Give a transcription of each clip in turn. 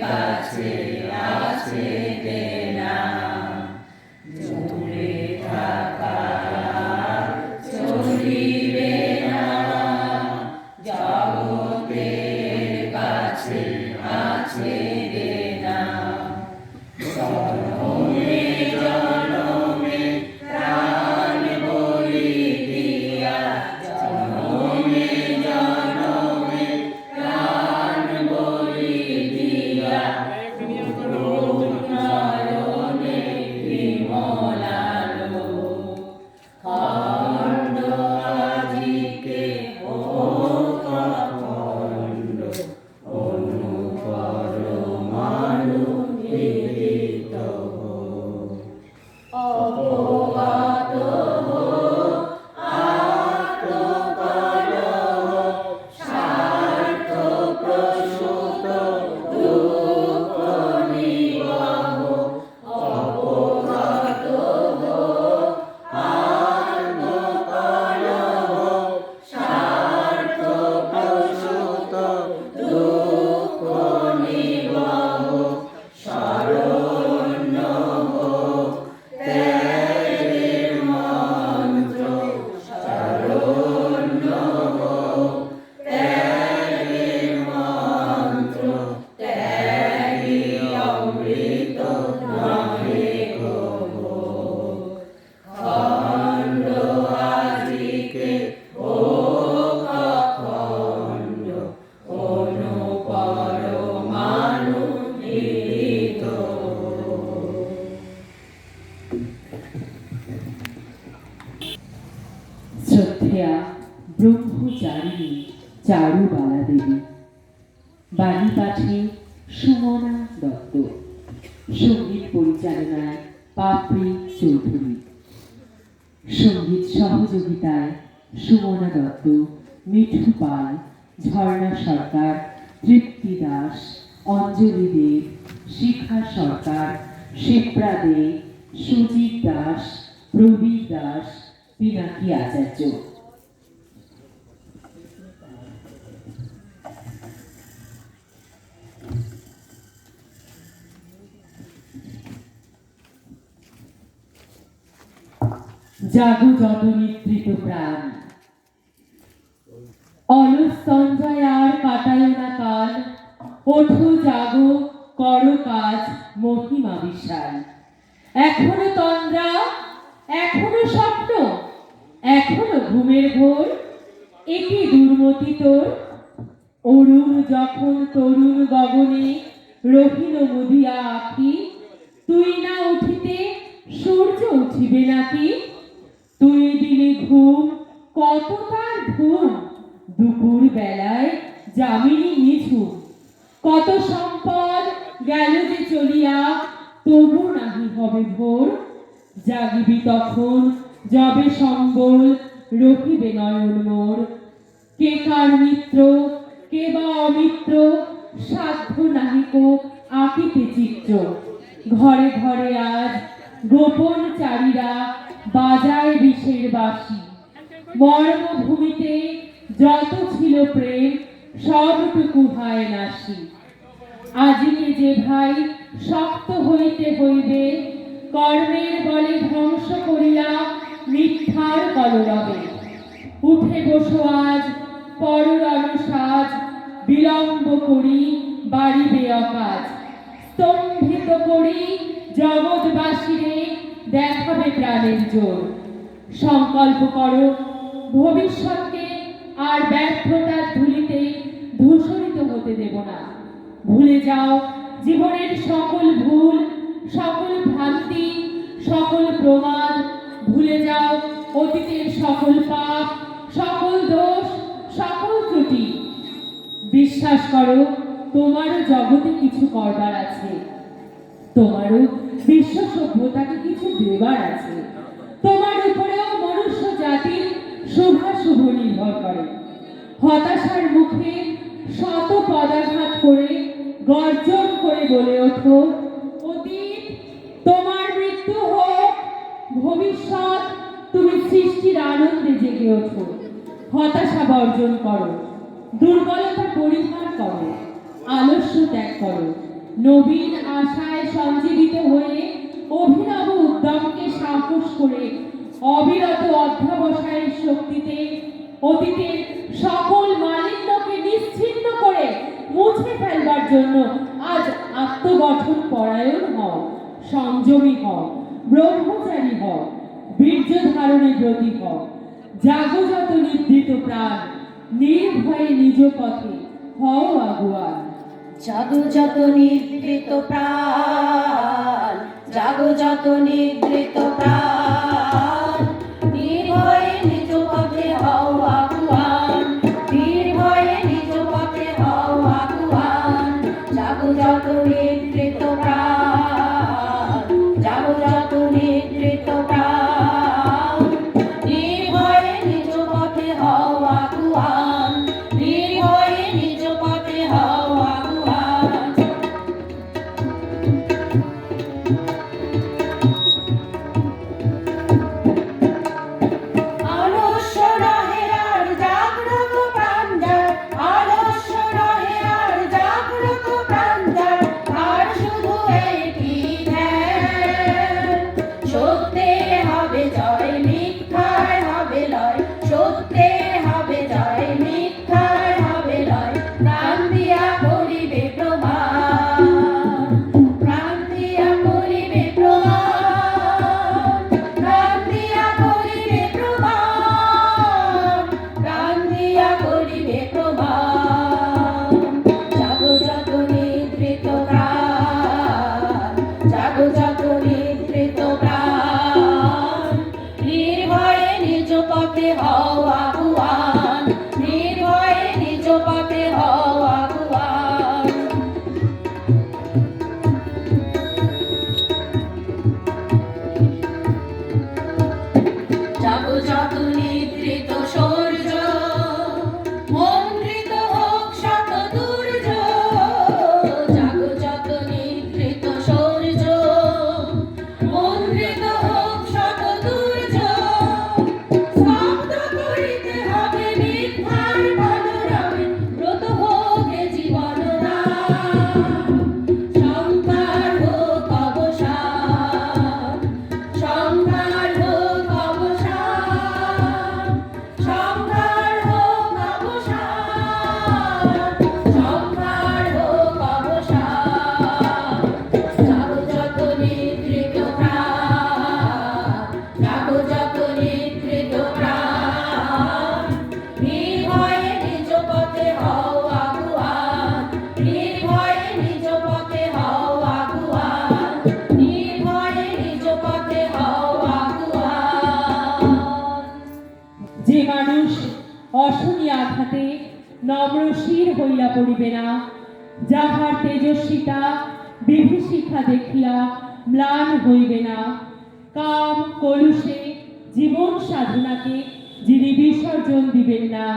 কাছে আছে দেনা, দূরে থাকা চলিবে না, জগতের কাছে আছে দেনা। জনমে জনমে প্রাণ বলি দিয়া, জনমে জনমে প্রাণ বলি দিয়া, নয়নে বিমলালো খণ্ড আজিকে হোক অখণ্ড, অনুপরমাণু মিলিত হোক। অপগত হোক আত্মকলহ, স্বার্থ প্রসূত দুঃখ নিবহ। অপগত হোক আত্মকলহ, স্বার্থ প্রসূত দুঃখ নিবহ। শরণ্য হোক ত্যাগের মন্ত্র, শরণ্য হোক ত্যাগের মন্ত্র, ত্যাগী অমৃত নহে গো। খণ্ড আজিকে হোক অখণ্ড, অনুপরমাণু মিলিত হোক। শ্রদ্ধেয়া ব্রহ্মচারিণী চারুবালা দেবী। বাণী পাঠে সুমনা দত্ত। সঙ্গীত পরিচালনায় পাপড়ি চৌধুরী। সঙ্গীত সহযোগিতায় সুমনা দত্ত, মিঠু পাল, ঝর্ণা সরকার, তৃপ্তি দাস, অঞ্জলি দেব, শিখা সরকার, শিপ্রা দে, সুজিত দাস, প্রবীর দাস, পিনাকি আচার্য। জাগো যত নিদ্রিত প্রাণ, অলস সঞ্জয় আর কাটায় না কাল। ওঠো জাগো করো কাজ মহিমা বিশাল। এখনো তন্দ্রা, এখনো স্বপ্ন, এখনো ঘুমের ঘোর, একি দুর্মতি তোর। অরুণ যখন তরুণ গগনে রহিল মুদিয়া আঁখি, তুই না উঠিতে সূর্য উঠিবে নাকি? তুই দিলে ঘুম কত তার ঘুম, দুপুর বেলায় যামিনী নিঝুম। কত সম্পদ গেল যে চলিয়া, তবু নাহি হবে ভোর। জাগিবি তখন যবে সম্বল, রহিবে নয়ন মোর। কে কার মিত্র কে বা অমিত্র, সাধ্য নাহিক আঁকিতে চিত্র। ঘরে ঘরে আজ গোপন চারীরা বাজায় বিষের বাঁশি। মর্মভূমিতে যত ছিল প্রেম, সবটুকু হায় নাশি। আজিকে যে ভাই শক্ত হইতে হইবে, কর্মের বলে ধ্বংস করিয়া মিথ্যার কলরবে। উঠে বসো আজ পররণ সাজ, বিলম্ব করি বাড়িবে অকাজ। স্তম্ভিত করি জগৎবাসীরে, দেখাবে প্রাণের জোর। সংকল্প করো ভবিষ্যৎকে আর ব্যর্থতার ধুলিতে ধূসরিত হতে দেব না। ভুলে যাও জীবনের সকল ভুল, সকল ভ্রান্তি, সকল প্রমাদ। ভুলে যাও অতীতের সকল পাপ, সকল দোষ, সকল ত্রুটি। বিশ্বাস করো তোমারও জগতে কিছু করবার আছে, তোমারও বিশ্ব সভ্যতাকে কিছু দেবার আছে। তোমার উপরেও মনুষ্য জাতির শুভাশুভ নির্ভর করে। হতাশার মুখে শত পদাঘাত করে গর্জন করে বলে ওঠো, অতীত তোমার মৃত্যু হোক, ভবিষ্যৎ তুমি সৃষ্টির আনন্দে জেগে ওঠো। হতাশা বর্জন করো, দুর্বলতা পরিহার করো, আলস্য ত্যাগ করো। নবীন আশায় সঞ্জীবিত হয়ে অভিনব উদ্যমকে সাহস করে অবিরত অধ্যবসায়ের শক্তিতে অতীতের সকল মালিন্যকে নিশ্চিহ্ন করে মুছে ফেলবার জন্য আজ আত্মগঠন পরায়ণ হও, সংযমী হও, ব্রহ্মচারী হও, বীর্য ধারণে ব্রতী হও। জাগো যত নিদ্রিত প্রাণ, নির্ভয়ে নিজ পথে হও আগুয়ান। জাগো যত নিদ্রিত প্রাণ, জাগো যত নিদ্রিত প্রাণ, নির্ভয়ে নিজ পথে হও আগুয়ান, নির্ভয়ে নিজ পথে হও আগুয়ান। জাগো যত নিদ্রিত প্রাণ, জাগো যত নিদ্রিত প্রাণ, নির্ভয়ে নিজ পথে হও আগুয়ান, নির্ভয়ে নিজ পথে হও আগুয়ান। আলস্য নহে আর জাগ্রত প্রাণ যার, আলস্য নহে আর জাগ্রত প্রাণ যার, আর শুধু একটি ধ্যান। সত্যের হবে জয়, মিথ্যার হবে লয়, সত্যের হবে জয়, মিথ্যার হবে লয়। প্রাণ দিয়া করিবে প্রমাণ, প্রাণ দিয়া করিবে প্রমাণ, প্রাণ দিয়া করিবে প্রমাণ, প্রাণ দিয়া করিবে প্রমাণ। জাগো যত নিদ্রিত প্রাণ, জাগো যত নিদ্রিত প্রাণ, নির্ভয়ে নিজ পথে হও আগুয়ান, নির্ভয়ে নিজ পথে হও আগুয়ান। জাগো যত নিদ্রিত সূর্য, মন্ত্রিত হোক শত দুর্য। জাগো যত নিদ্রিত সূর্য, মন্ত্রিত হোক শত দুর্য। স্তব্ধ করিতে হবে মিথ্যার কলরবে, ব্রত হোক এ জীবন দান। সংসার হোক অবসান, সংসার হোক অবসান, সংসার হোক অবসান, সংসার হোক অবসান। জাগো যত নিদ্রিত প্রাণ, জাগো যত নিদ্রিত প্রাণ, নির্ভয়ে নিজ পথে হও আগুয়ান, নির্ভয়ে নিজ পথে হও আগুয়ান, নির্ভয়ে নিজ পথে হও আগুয়ান। যে মানুষ অশনি আঘাতে নম্রশির হইয়া পড়িবে না, যাহার তেজস্বিতা বিভীষিকা দেখিয়া ম্লান হইবে না, কাম কলুষে জীবন সাধনাকে যিনি বিসর্জন দিবেন না,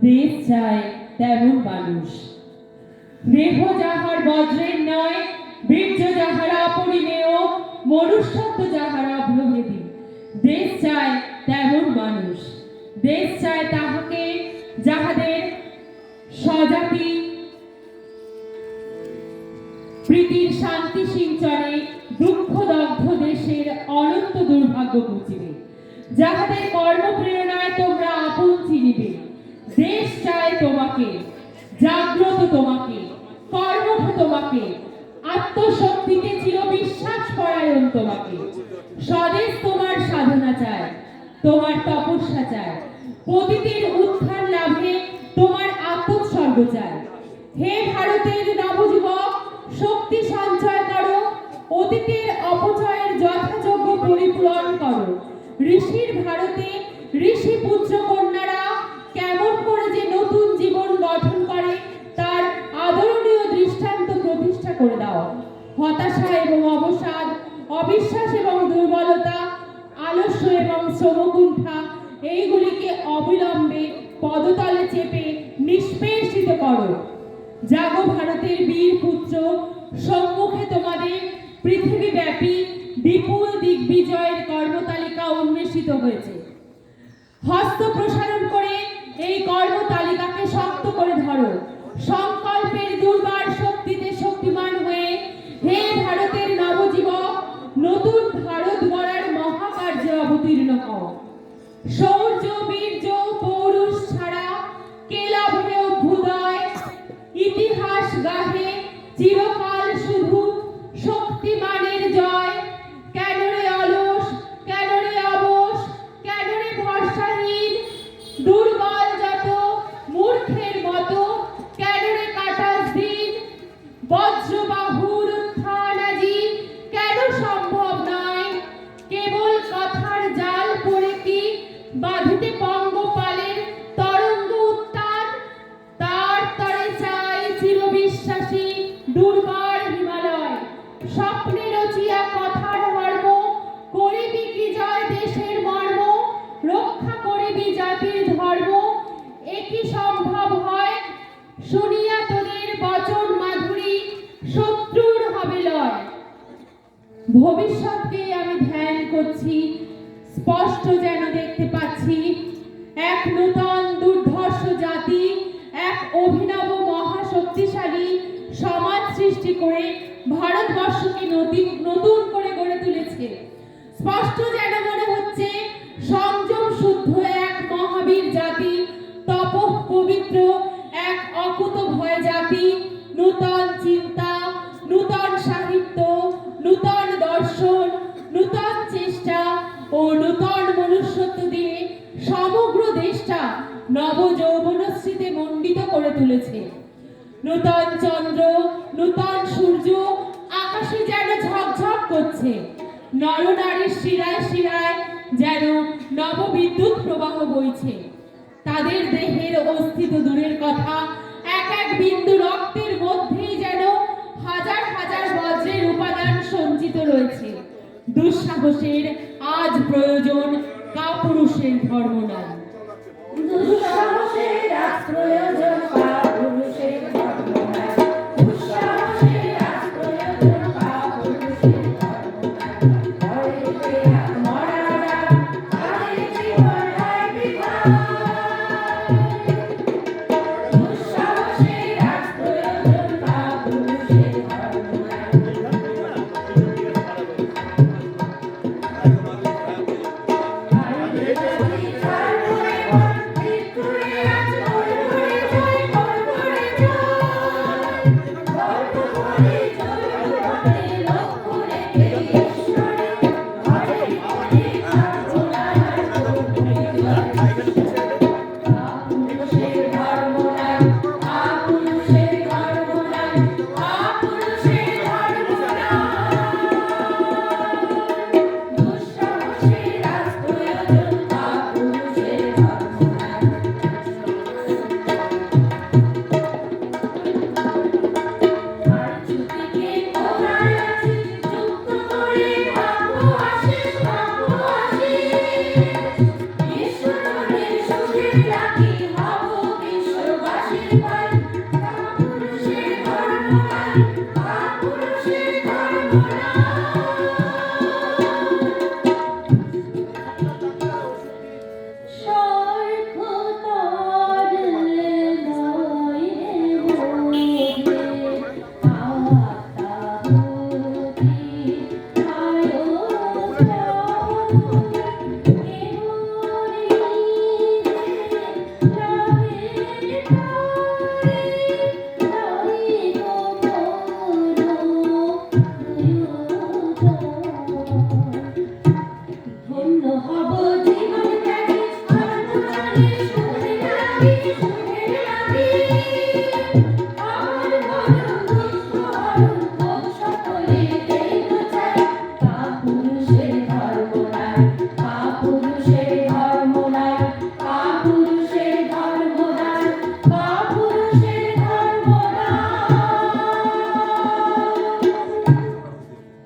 দেশ চায় তেমন মানুষ। দেহ যাহার বজ্রের নয়, বীর্য যাহার অপরিমেয়, মনুষ্যত্ব যাহার অভ্রভেদী, দেশ চায় তেমন মানুষ। দেশ চায় তাহাকে যাহাদের স্বজাতি প্রীতির শান্তি সিঞ্চনে দুঃখদগ্ধ দেশের অনন্ত দুর্ভাগ্য ঘুচিবে, যাহাদের কর্মপ্রেরণায় তোমরা আপন চিনিবে। দেশ চায় তোমাকে, জাগ্রত তোমাকে, কর্মঠ তোমাকে, আত্মশক্তিতে চির বিশ্বাস পরায়ণ তোমাকে। স্বদেশ তোমার সাধনা চায়, তোমার তপস্যা চায়, পতিতের উত্থান লাভে তোমার আত্মোৎসর্গ চায়। হে ভারতের নবযুবক, শক্তি সঞ্চয় করো, অতীতের অপচয়ের যথাযোগ্য পরিপূরণ করো। ঋষির ভারতে ঋষি পুত্র কন্যারা কেমন করে যে নতুন জীবন গঠন করে তার আদরণীয় দৃষ্টান্ত প্রতিষ্ঠা করে দাও। হতাশা এবং অবসাদ, অবিশ্বাস এবং দুর্বলতা, আলস্য এবং শ্রমকুণ্ঠা, এইগুলিকে অবিলম্বে পদতলে চেপে নিষ্পেষিত করো। জাগো ভারতের বীর পুত্র, সম্মুখে তোমাদের পৃথিবীব্যাপী বিপুল দিগ্বিজয়ের কর্মতালিকা উন্মেষিত হয়েছে। হস্ত প্রসারণ করে এই কর্মতালিকাকে শক্ত করে ধরো। সংকল্পের দুর্বার শক্তিতে গাহে চিরকাল শুধু শক্তিমানের জয়। কেন রে অলস, কেন রে অবশ, কেন রে ভরসাহীন, দুর্বল যত মূর্খের মতো, কেন রে কাটাস দিন, বজ্রবাহুর উত্থান আজি কেন সম্ভব নয়, কেবল কথার জাল পড়ে কি বাঁধিতে পঙ্গপালের তরঙ্গ উত্তান, তার তরে চাই চিরবিশ্বাসী দুর্বার হিমালয়, স্বপ্নে রচিয়া কথার মর্ম, করিবি কি জয় দেশের মর্ম, রক্ষা করিবি জাতির ধর্ম, একই সম্ভব হয়, শুনিয়া তোদের বচন মাধুরী শত্রুর হবে লয়। ভবিষ্যৎকে আমি ধ্যান করছি, স্পষ্ট যেন দেখতে পাচ্ছি, এক নূতন দুর্ধর্ষ জাতি এক অভিনব মহাশক্তিশালী সমাজ সৃষ্টি করে ভারতবর্ষকে নতুন করে গড়ে তুলেছে। স্পষ্ট যেন মনে হচ্ছে সংযম শুদ্ধ এক মহাবীর জাতি, তপঃ পবিত্র এক অকুত ভয় জাতি, নূতন চিন্তা, নূতন সাহিত্য, নূতন দর্শন, নূতন চেষ্টা ও নূতন মনুষ্যত্ব দিয়ে সমগ্র দেশটা নব যৌবনশ্রীতে মণ্ডিত করে তুলেছে। নূতন চন্দ্র, নূতন সূর্য আকাশে যেন ঝকঝক করছে, নরনারীর শিরায় শিরায় যেন নববিদ্যুৎ প্রবাহ বইছে। তাদের দেহের অস্তিত্ব দূরের কথা, এক এক বিন্দু রক্তের মধ্যেই যেন হাজার হাজার বজ্রের উপাদান সঞ্চিত রয়েছে। দুঃসাহসের আজ প্রয়োজন, কাপুরুষের ধর্ম নয়। দুঃসাহসের আজ প্রয়োজন, কাপুরুষের ধর্ম নয়। দুঃসাহসের আজ প্রয়োজন, কাপুরুষের ধর্ম নয়। ভয়েতে আত্মহারা, তাদের জীবন হয় বৃথা। দুঃসাহসের আজ প্রয়োজন, কাপুরুষের ধর্ম নয়। Bye.